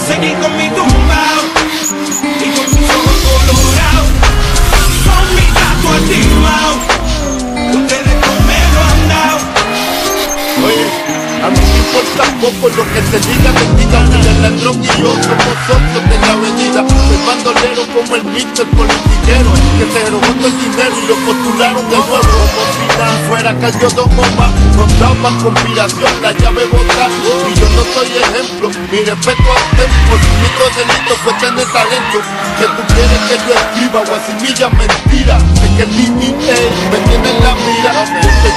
seguir con mi tumbao y con mis ojos colorados, con mi gato activado. Ustedes conmigo han dado. Oye, a mí me importa poco lo que se diga, mira el ladrón y yo somos socios de la avenida. El bandolero como el mister politiquero que se robó todo el dinero y lo postularon de nuevo. Como si nada fuera cayó dos bombas, nos daban conspiración, la llave botar. Y yo no soy ejemplo, mi respeto a usted, por su único delito fue tener talento. Que tú quieres que yo escriba o asimilla mentira. Es que el límite me tiene en la mira. Yo estoy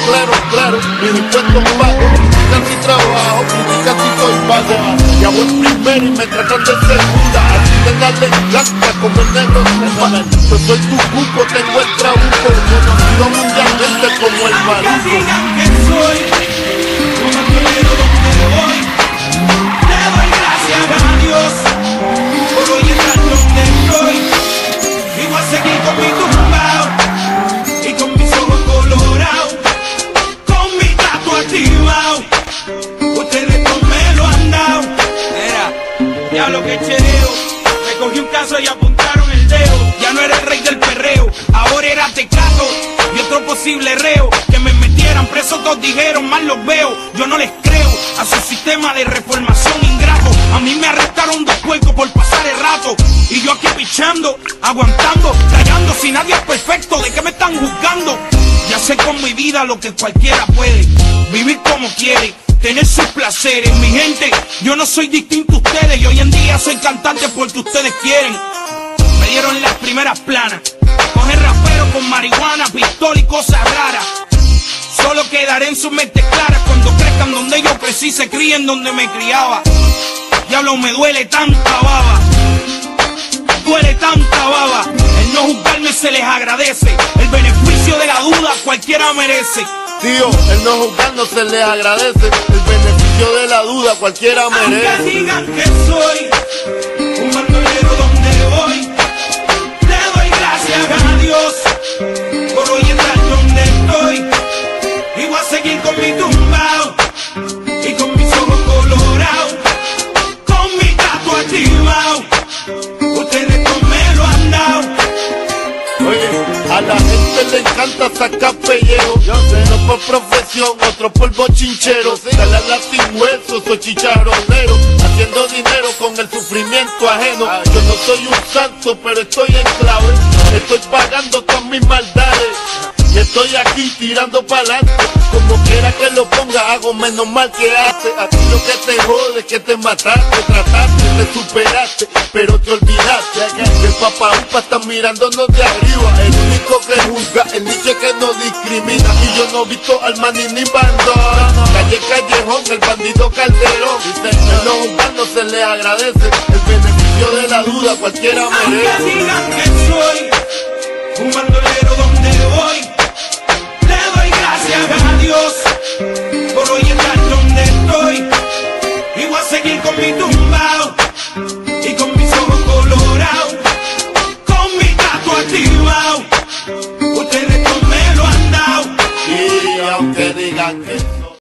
claro, mis impuestos pagos, critican mi trabajo, critican si soy vago. Ya voy primero y me tratan de segunda. Así de darle blanca como el negro sepa. Yo soy tu cuco, tengo el trabuco, conocido mundialmente como el maluco. Que digan que soy un bandolero donde voy. Le doy gracias a Dios por hoy estar donde estoy. Y voy a seguir con mi tumbao y con mis ojos colorados, con mi gato activado. Ustedes no me lo han dado. Era, diablo que chereo. Me cogí un caso y apuntaron el dedo. Ya no era el rey del perreo, ahora era Tecato y otro posible reo. Que me metieran preso, todos dijeron, mal los veo. Yo no les creo a su sistema de reformación ingrato. A mí me arrestaron dos puercos por pasar el rato. Y yo aquí pichando, aguantando, callando. Si nadie es perfecto, ¿de qué me están juzgando? Ya sé con mi vida lo que cualquiera puede. Vivir como quiere, tener sus placeres. Mi gente, yo no soy distinto a ustedes. Y hoy en día soy cantante porque ustedes quieren. Me dieron las primeras planas. Coger rapero con marihuana, pistola y cosas raras. Solo quedaré en sus mentes claras cuando crezcan donde yo crecí, se críen donde me criaba. Diablo, me duele tanta baba. Duele tanta baba. El no juzgarme se les agradece. El beneficio de la duda cualquiera merece. Tío, el no juzgar no se les agradece. El beneficio de la duda cualquiera merece. Aunque digan que soy un bandolero donde voy, le doy gracias a Dios por hoy estar donde estoy. Y voy a seguir con mi tumbao y con mis ojos colorados, con mi gato activado. Ustedes no me lo han dado. Oye, a la gente le encanta sacar pellejo. Uno por profesión, otro por bochinchero. Dale al latín hueso, soy chicharronero, haciendo dinero con el sufrimiento ajeno. Yo no soy un santo, pero estoy en clave. Estoy pagando todas mis maldades y estoy aquí tirando pa'lante. Como quiera que lo ponga, hago menos mal que hace. A ti lo que te jode es que te mataste, trataste, te superaste, pero te olvidaste que el papá upa está mirándonos de arriba. El único que juzga, el nicho que no discrimina. Y yo no he visto al maní ni bandón. Calle Callejón, el bandido Calderón. El no juzgar no se le agradece. El beneficio de la duda cualquiera merece. Aunque digan que soy un bandolero donde voy, le doy gracias a Dios por hoy estar donde estoy. Y voy a seguir con mi tumba.